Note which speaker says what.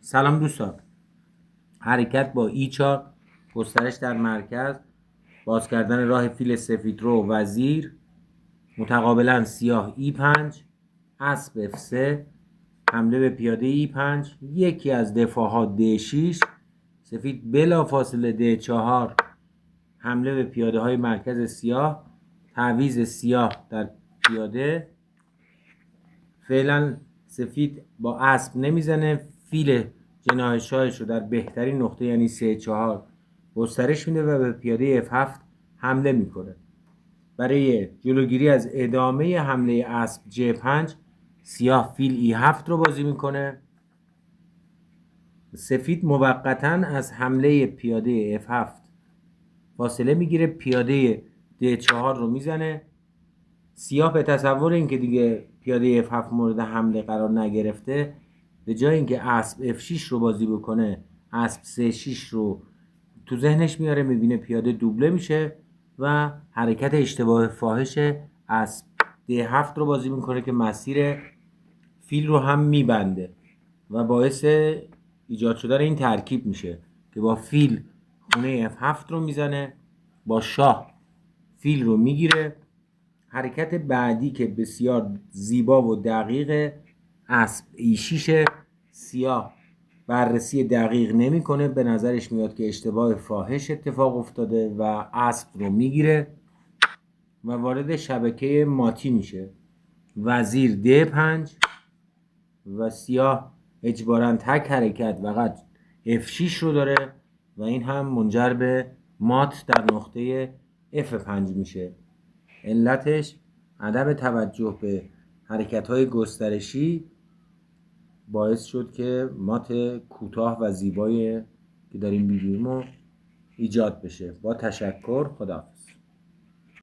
Speaker 1: سلام دوستان، حرکت با E4، گسترش در مرکز، باز کردن راه فیل سفید رو وزیر، متقابلا سیاه E5، اسب F3، حمله به پیاده E5، یکی از دفاعها D6، سفید بلا فاصله D4، حمله به پیاده های مرکز سیاه، تعویض سیاه در پیاده. فعلا سفید با اسب نمیزنه، فیل جناح شاهش رو در بهترین نقطه یعنی 3-4 گسترش میده و به پیاده F7 حمله میکنه. برای جلوگیری از ادامه حمله اسب J5 سیاه فیل E7 رو بازی میکنه. سفید موقتا از حمله پیاده F7 فاصله میگیره، پیاده D4 رو میزنه. سیاه به تصور اینکه دیگه پیاده F7 مورد حمله قرار نگرفته، به جای اینکه اسب F6 رو بازی بکنه، اسب C6 رو تو ذهنش میاره، میبینه پیاده دوبله میشه و حرکت اشتباه فاحش اسب D7 رو بازی میکنه که مسیر فیل رو هم میبنده و باعث ایجاد شدن این ترکیب میشه که با فیل خونه F7 رو میزنه، با شاه فیل رو میگیره. حرکت بعدی که بسیار زیبا و دقیق اسب E6، سیاه بررسی دقیق نمیکنه، به نظرش میاد که اشتباه فاحش اتفاق افتاده و اسب رو میگیره و وارد شبکه ماتی میشه. وزیر D5 و سیاه اجباراً تک حرکت فقط F6 رو داره و این هم منجر به مات در نقطه F5 میشه. علتش عدم توجه به حرکت‌های گسترشی باعث شد که مات کوتاه و زیبایی که داریم می‌بینیم ایجاد بشه. با تشکر، خداحافظ.